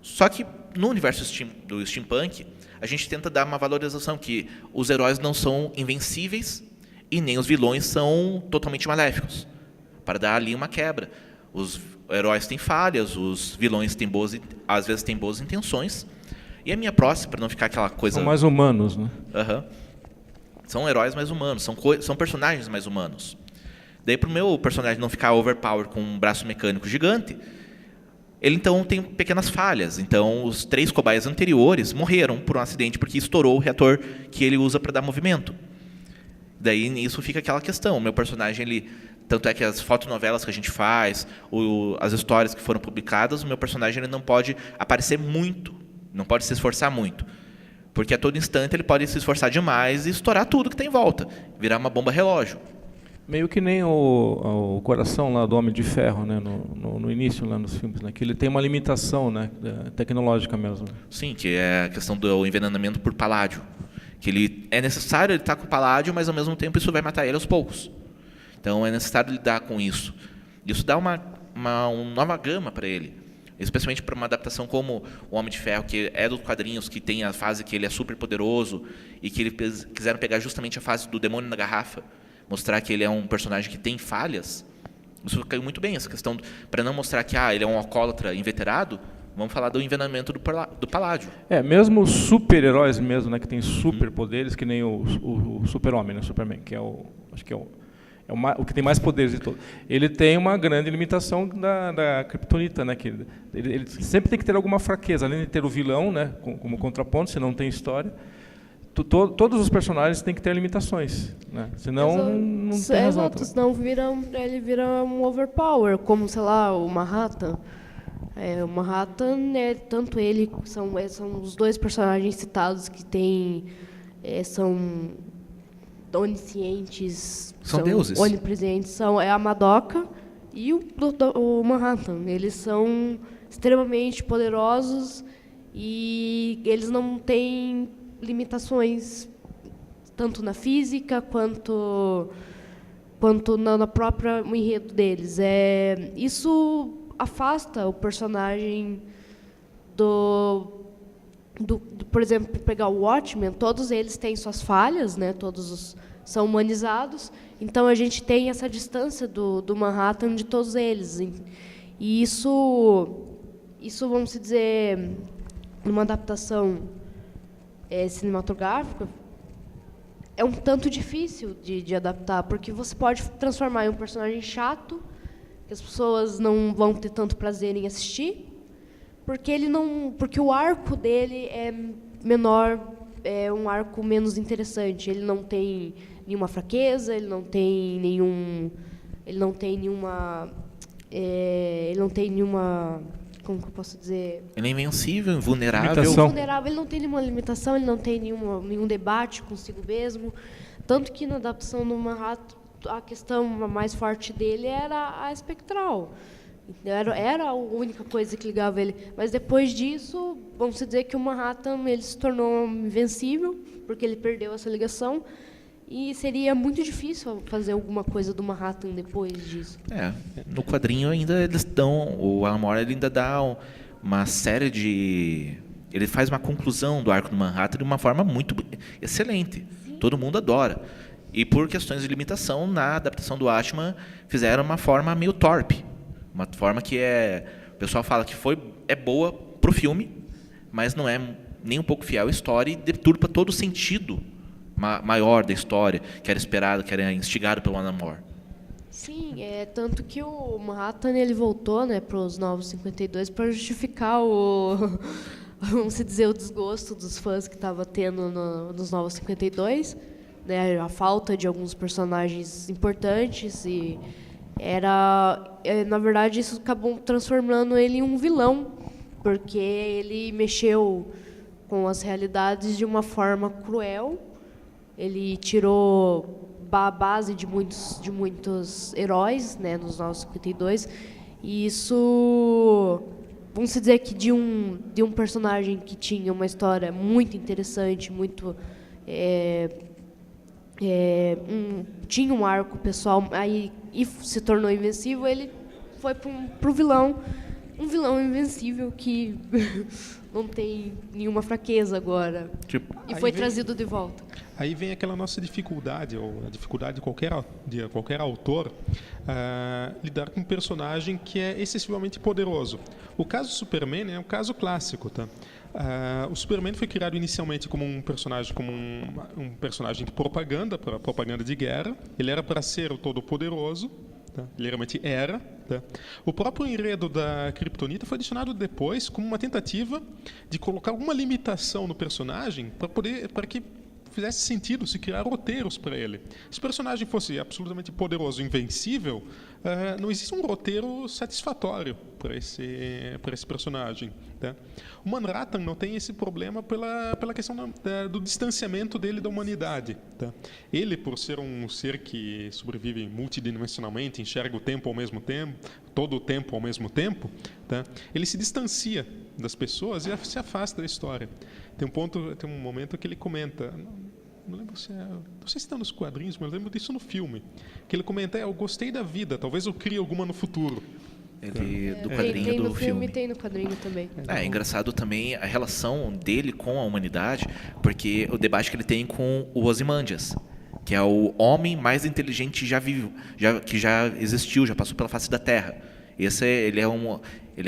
D: Só que no universo do steampunk, a gente tenta dar uma valorização que os heróis não são invencíveis e nem os vilões são totalmente maléficos, para dar ali uma quebra. Os heróis têm falhas, os vilões às vezes têm boas intenções. E a minha próxima, para não ficar aquela coisa...
B: São mais humanos, né?
D: São heróis mais humanos, são personagens mais humanos. Daí, para o meu personagem não ficar overpowered com um braço mecânico gigante, ele então tem pequenas falhas. Então, os 3 cobaias anteriores morreram por um acidente porque estourou o reator que ele usa para dar movimento. Daí, nisso fica aquela questão. O meu personagem, tanto é que as fotonovelas que a gente faz, as histórias que foram publicadas, o meu personagem ele não pode aparecer muito, não pode se esforçar muito. Porque a todo instante ele pode se esforçar demais e estourar tudo que tem em volta, virar uma bomba relógio.
B: Meio que nem o coração lá do Homem de Ferro, né, no início lá nos filmes, né, que ele tem uma limitação, né, tecnológica mesmo.
D: Sim, que é a questão do envenenamento por paládio. Que ele é necessário ele estar com paládio, mas ao mesmo tempo isso vai matar ele aos poucos. Então é necessário lidar com isso. Isso dá uma nova gama para ele. Especialmente para uma adaptação como o Homem de Ferro, que é dos quadrinhos, que tem a fase que ele é super poderoso e que eles quiseram pegar justamente a fase do demônio na garrafa, mostrar que ele é um personagem que tem falhas. Isso caiu muito bem, essa questão, para não mostrar que ele é um alcoólatra inveterado, vamos falar do envenenamento do paládio.
B: Mesmo os super-heróis mesmo, né, que tem superpoderes, que nem o Super-Homem, né, Superman, que acho que é o que tem mais poderes de todos. Ele tem uma grande limitação da Kryptonita, né? Que ele sempre tem que ter alguma fraqueza, além de ter o vilão, né? Como contraponto, senão não tem história. Todos os personagens têm que ter limitações, né? Senão não tem razão.
C: Exato, senão ele vira um overpower, como, sei lá, o Manhattan. O Manhattan, tanto ele, são os 2 personagens citados que são oniscientes,
D: são deuses,
C: onipresentes, a Madoka e o Manhattan. Eles são extremamente poderosos e eles não têm limitações tanto na física quanto na própria enredo deles. Isso afasta o personagem por exemplo, pegar o Watchmen, todos eles têm suas falhas, né? Todos são humanizados, então a gente tem essa distância do Manhattan de todos eles. E isso vamos dizer, numa adaptação cinematográfica, é um tanto difícil de adaptar, porque você pode transformar em um personagem chato, que as pessoas não vão ter tanto prazer em assistir, porque o arco dele é menor, é um arco menos interessante. Ele não tem nenhuma fraqueza, ele não tem nenhuma, como que eu posso dizer?
D: Ele é invencível, invulnerável.
C: Ele não tem nenhuma limitação, ele não tem nenhum debate consigo mesmo. Tanto que na adaptação do Manhattan, a questão mais forte dele era a espectral. Era a única coisa que ligava ele. Mas depois disso, vamos dizer que o Manhattan ele se tornou invencível, porque ele perdeu essa ligação. E seria muito difícil fazer alguma coisa do Manhattan depois disso.
D: No quadrinho ainda eles dão... O Alan Moore ainda dá uma série de... Ele faz uma conclusão do arco do Manhattan de uma forma muito excelente. Sim. Todo mundo adora. E por questões de limitação, na adaptação do Watchmen, fizeram uma forma meio torpe. Uma forma que o pessoal fala que é boa pro filme, mas não é nem um pouco fiel à história e deturpa todo o sentido maior da história, que era esperado, que era instigado pelo Alan Moore.
C: Sim, tanto que o Manhattan ele voltou, né, para os Novos 52 para justificar o, vamos dizer, o desgosto dos fãs que estava tendo nos Novos 52, né, a falta de alguns personagens importantes e na verdade isso acabou transformando ele em um vilão, porque ele mexeu com as realidades de uma forma cruel. Ele tirou a base de muitos heróis, né, nos Novos 52, e isso, vamos dizer que de um personagem que tinha uma história muito interessante, muito tinha um arco pessoal, aí e se tornou invencível, ele foi pro vilão, um vilão invencível que não tem nenhuma fraqueza agora, e foi trazido de volta.
A: Aí vem aquela nossa dificuldade, ou a dificuldade de qualquer autor, lidar com um personagem que é excessivamente poderoso. O caso do Superman é um caso clássico, tá? O Superman foi criado inicialmente como um personagem de propaganda, para propaganda de guerra. Ele era para ser o todo-poderoso, tá? Ele realmente era. Tá? O próprio enredo da Kryptonita foi adicionado depois como uma tentativa de colocar alguma limitação no personagem para que fizesse sentido se criar roteiros para ele. Se o personagem fosse absolutamente poderoso, invencível, não existe um roteiro satisfatório para esse personagem. Tá? O Manhattan não tem esse problema pela questão do distanciamento dele da humanidade. Tá? Ele, por ser um ser que sobrevive multidimensionalmente, enxerga o tempo ao mesmo tempo, todo o tempo ao mesmo tempo, tá? Ele se distancia das pessoas e se afasta da história. Tem um momento que ele comenta, não lembro não sei se está nos quadrinhos, mas eu lembro disso no filme, que ele comenta, eu gostei da vida, talvez eu crie alguma no futuro.
D: Do quadrinho
C: tem
D: do
C: no filme e tem no quadrinho também.
D: É engraçado também a relação dele com a humanidade, porque o debate que ele tem com o Ozymandias, que é o homem mais inteligente que já existiu, já passou pela face da Terra. Ele é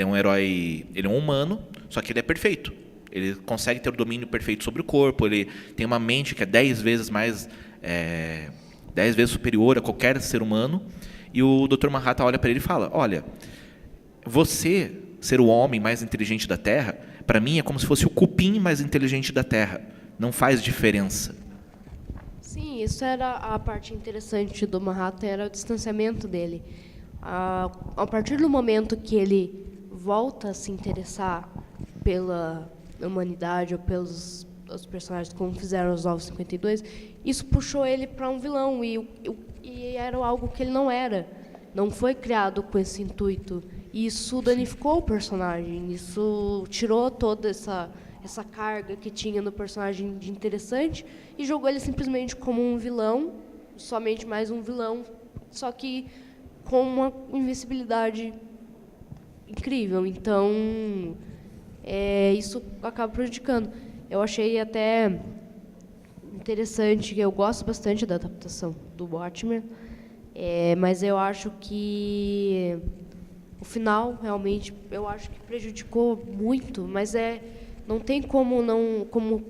D: um herói, ele é um humano, só que ele é perfeito. Ele consegue ter o domínio perfeito sobre o corpo, ele tem uma mente que é 10 vezes superior a qualquer ser humano. E o Dr. Manhattan olha para ele e fala, olha, você ser o homem mais inteligente da Terra, para mim é como se fosse o cupim mais inteligente da Terra. Não faz diferença.
C: Sim, isso era a parte interessante do Manhattan, era o distanciamento dele. A partir do momento que ele volta a se interessar pela humanidade ou pelos os personagens como fizeram os Novos 52, isso puxou ele para um vilão e era algo que ele não era. Não foi criado com esse intuito. Isso danificou o personagem, isso tirou toda essa carga que tinha no personagem de interessante e jogou ele simplesmente como um vilão, somente mais um vilão, só que com uma invencibilidade incrível. Então, isso acaba prejudicando. Eu achei até interessante, que eu gosto bastante da adaptação do Watchmen, mas eu acho que o final, realmente, eu acho que prejudicou muito, mas não tem como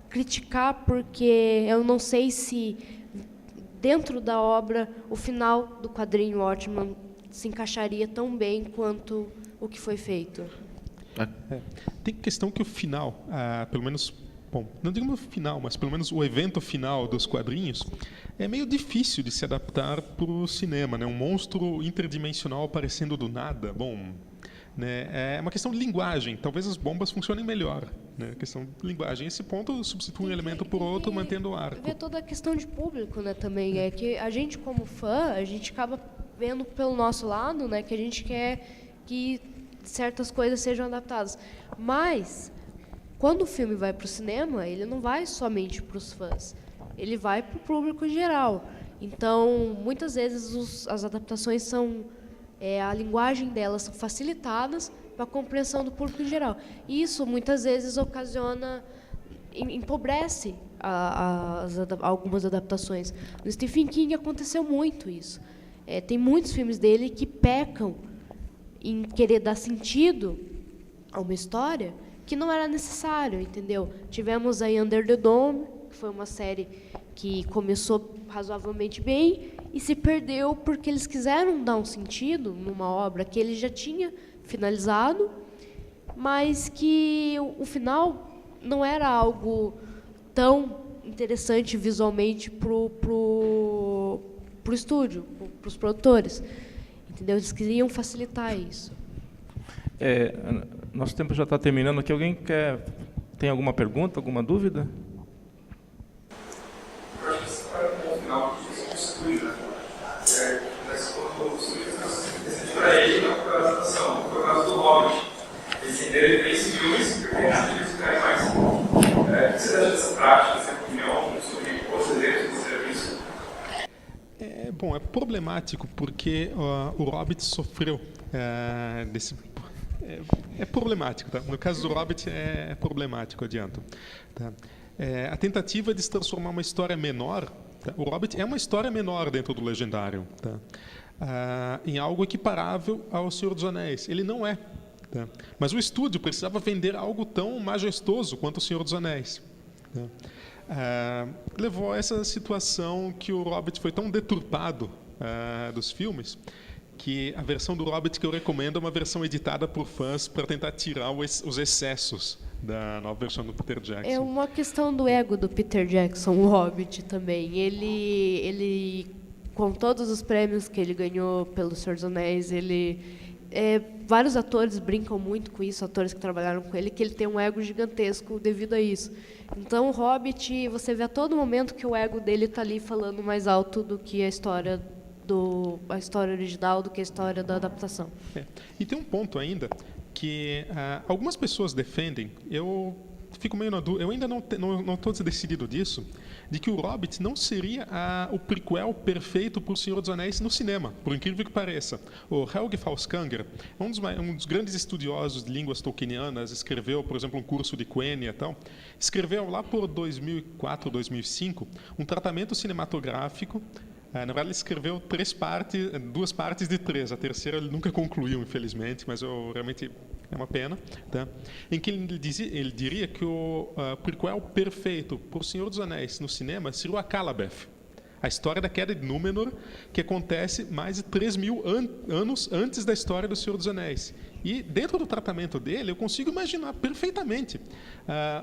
C: criticar, porque eu não sei se dentro da obra o final do quadrinho Watchmen se encaixaria tão bem quanto o que foi feito.
A: Tem questão que o final, pelo menos, bom, não digo o final, mas pelo menos o evento final dos quadrinhos é meio difícil de se adaptar para o cinema, né? Um monstro interdimensional aparecendo do nada, bom, né? É uma questão de linguagem. Talvez as bombas funcionem melhor, né? Questão de linguagem. Esse ponto substitui um elemento por outro, mantendo o arco.
C: Vê toda a questão de público, né? Também é que a gente como fã, a gente acaba vendo pelo nosso lado, né? Que a gente quer que certas coisas sejam adaptadas. Mas quando o filme vai para o cinema, ele não vai somente para os fãs, ele vai para o público em geral. Então, muitas vezes as adaptações são a linguagem delas são facilitadas para a compreensão do público em geral. E isso muitas vezes empobrece algumas adaptações. No Stephen King aconteceu muito isso. Tem muitos filmes dele que pecam em querer dar sentido a uma história que não era necessário, entendeu? Tivemos aí Under the Dome, que foi uma série que começou razoavelmente bem e se perdeu porque eles quiseram dar um sentido numa obra que ele já tinha finalizado, mas que o final não era algo tão interessante visualmente pro estúdio, para os produtores. Entendeu? Eles queriam facilitar isso.
B: Nosso tempo já está terminando aqui. Alguém tem alguma pergunta, alguma dúvida?
E: Eu acho que esse é um bom final do estúdio, né? Mas quando o estúdio decide para ele, não foi a adaptação, foi o caso do Hobbit. Eles entenderam bem esses filmes, porque eles queriam ficar mais. O que você acha dessa prática, dessa opinião sobre os exemplos de serviço?
A: Bom, é problemático porque o Hobbit sofreu desse... É problemático, tá? No caso do Hobbit é problemático, adianto. Tá? A tentativa de se transformar uma história menor, tá? O Hobbit é uma história menor dentro do Legendário, tá? Em algo equiparável ao Senhor dos Anéis. Ele não é. Tá? Mas o estúdio precisava vender algo tão majestoso quanto o Senhor dos Anéis. Tá? Levou a essa situação que o Hobbit foi tão deturpado dos filmes que a versão do Hobbit que eu recomendo é uma versão editada por fãs para tentar tirar os excessos da nova versão do Peter Jackson.
C: É uma questão do ego do Peter Jackson, o Hobbit também. Ele com todos os prêmios que ele ganhou pelo Senhor dos Anéis, vários atores brincam muito com isso, atores que trabalharam com ele, que ele tem um ego gigantesco devido a isso. Então, o Hobbit, você vê a todo momento que o ego dele está ali falando mais alto do que a história original, do que a história da adaptação.
A: E tem um ponto ainda que algumas pessoas defendem, eu fico meio na dúvida, eu ainda não estou decidido disso, de que o Hobbit não seria o prequel perfeito para o Senhor dos Anéis no cinema, por incrível que pareça. O Helge Falskanger, um dos grandes estudiosos de línguas tolkienianas, escreveu, por exemplo, um curso de Quenya e tal, escreveu lá por 2004, 2005, um tratamento cinematográfico. Na verdade, ele escreveu 2 partes de 3. A terceira ele nunca concluiu, infelizmente, mas realmente é uma pena. Tá? Em que ele diria que o prequel perfeito para o Senhor dos Anéis no cinema seria o Akalabeth, a história da queda de Númenor, que acontece mais de 3.000 anos antes da história do Senhor dos Anéis. E, dentro do tratamento dele, eu consigo imaginar perfeitamente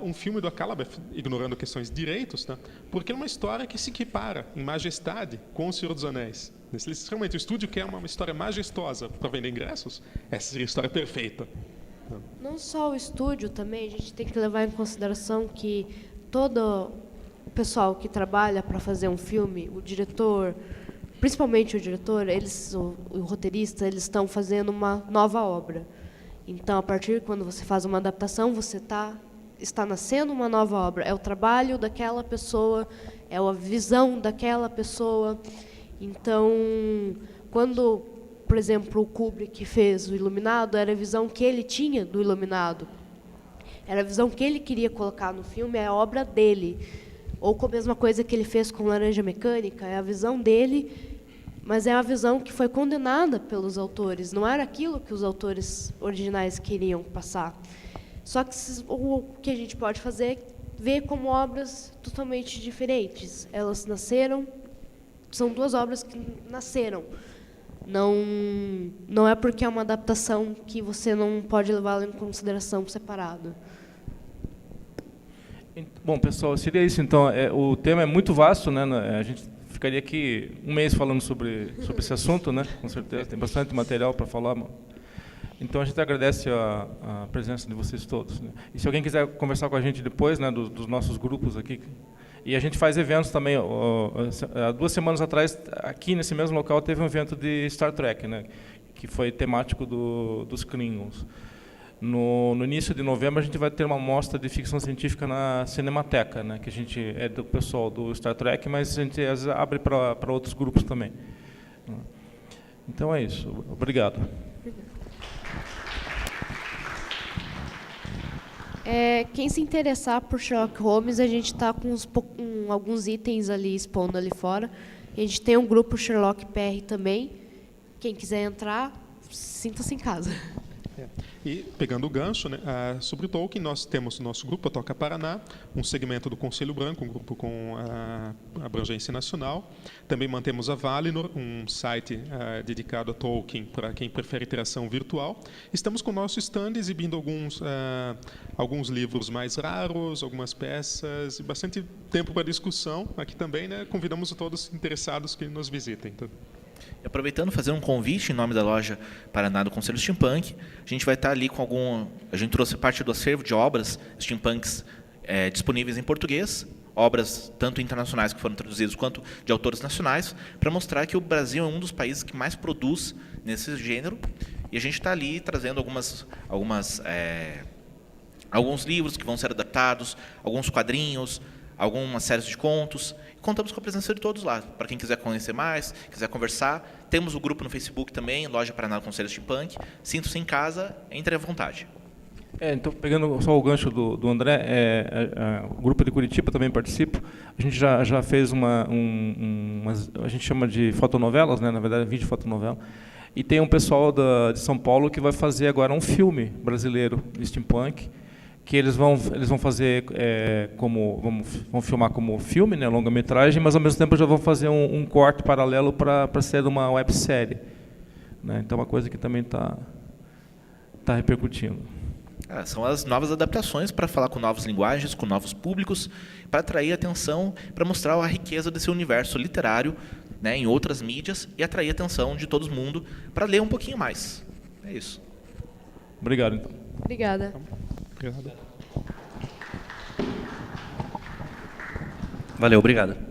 A: um filme do Akalabeth, ignorando questões de direitos, tá? Porque é uma história que se equipara em majestade com o Senhor dos Anéis. Se realmente o estúdio quer uma história majestosa para vender ingressos, essa seria a história perfeita.
C: Não só o estúdio também, a gente tem que levar em consideração que todo o pessoal que trabalha para fazer um filme, o diretor, principalmente o diretor, o roteirista, eles estão fazendo uma nova obra. Então, a partir de quando você faz uma adaptação, você está nascendo uma nova obra. É o trabalho daquela pessoa, é a visão daquela pessoa. Então, quando, por exemplo, o Kubrick fez o Iluminado, era a visão que ele tinha do Iluminado. Era a visão que ele queria colocar no filme, é a obra dele. Ou com a mesma coisa que ele fez com Laranja Mecânica, é a visão dele, mas é a visão que foi condenada pelos autores. Não era aquilo que os autores originais queriam passar. Só que o que a gente pode fazer é ver como obras totalmente diferentes. Elas nasceram, são 2 obras que nasceram. Não é porque é uma adaptação que você não pode levá-la em consideração separado.
B: Bom, pessoal, seria isso. Então, o tema é muito vasto, né? A gente ficaria aqui um mês falando sobre esse assunto, né? Com certeza, tem bastante material para falar. Então, a gente agradece a presença de vocês todos, né? E se alguém quiser conversar com a gente depois, né, dos nossos grupos aqui, e a gente faz eventos também. Há 2 semanas atrás, aqui nesse mesmo local, teve um evento de Star Trek, né? Que foi temático dos Klingons. No início de novembro, a gente vai ter uma mostra de ficção científica na Cinemateca, né, que a gente é do pessoal do Star Trek, mas a gente às vezes abre para outros grupos também. Então é isso. Obrigado.
C: Quem se interessar por Sherlock Holmes, a gente está com alguns itens ali expondo ali fora. A gente tem um grupo Sherlock PR também. Quem quiser entrar, sinta-se em casa.
A: E, pegando o gancho, né, sobre o Tolkien, nós temos o nosso grupo, a Toca Paraná, um segmento do Conselho Branco, um grupo com abrangência nacional. Também mantemos a Valinor, um site dedicado a Tolkien para quem prefere interação virtual. Estamos com o nosso stand exibindo alguns livros mais raros, algumas peças e bastante tempo para discussão aqui também, né? Convidamos a todos interessados que nos visitem. Então.
D: E aproveitando, fazer um convite em nome da loja Paraná do Conselho Steampunk, a gente vai estar ali com a gente trouxe parte do acervo de obras steampunks disponíveis em português, obras tanto internacionais que foram traduzidas quanto de autores nacionais, para mostrar que o Brasil é um dos países que mais produz nesse gênero. E a gente está ali trazendo alguns livros que vão ser adaptados, alguns quadrinhos, algumas séries de contos. Contamos com a presença de todos lá. Para quem quiser conhecer mais, quiser conversar, temos o grupo no Facebook também, Loja Paraná do Conselho Steampunk. Sinta-se em casa, entre à vontade.
B: Então, pegando só o gancho do André, o grupo de Curitiba também participa. A gente já fez a gente chama de fotonovelas, né? Na verdade, vídeo fotonovela. E tem um pessoal de São Paulo que vai fazer agora um filme brasileiro de steampunk, que eles vão fazer vão filmar como filme, né, longa-metragem, mas ao mesmo tempo já vão fazer um corte paralelo para ser uma websérie, né? Então é uma coisa que também está repercutindo.
D: São as novas adaptações para falar com novas linguagens, com novos públicos, para atrair atenção, para mostrar a riqueza desse universo literário, né, em outras mídias e atrair a atenção de todo mundo para ler um pouquinho mais. É isso.
B: Obrigado, então.
C: Obrigada.
A: Obrigado.
F: Valeu, obrigado.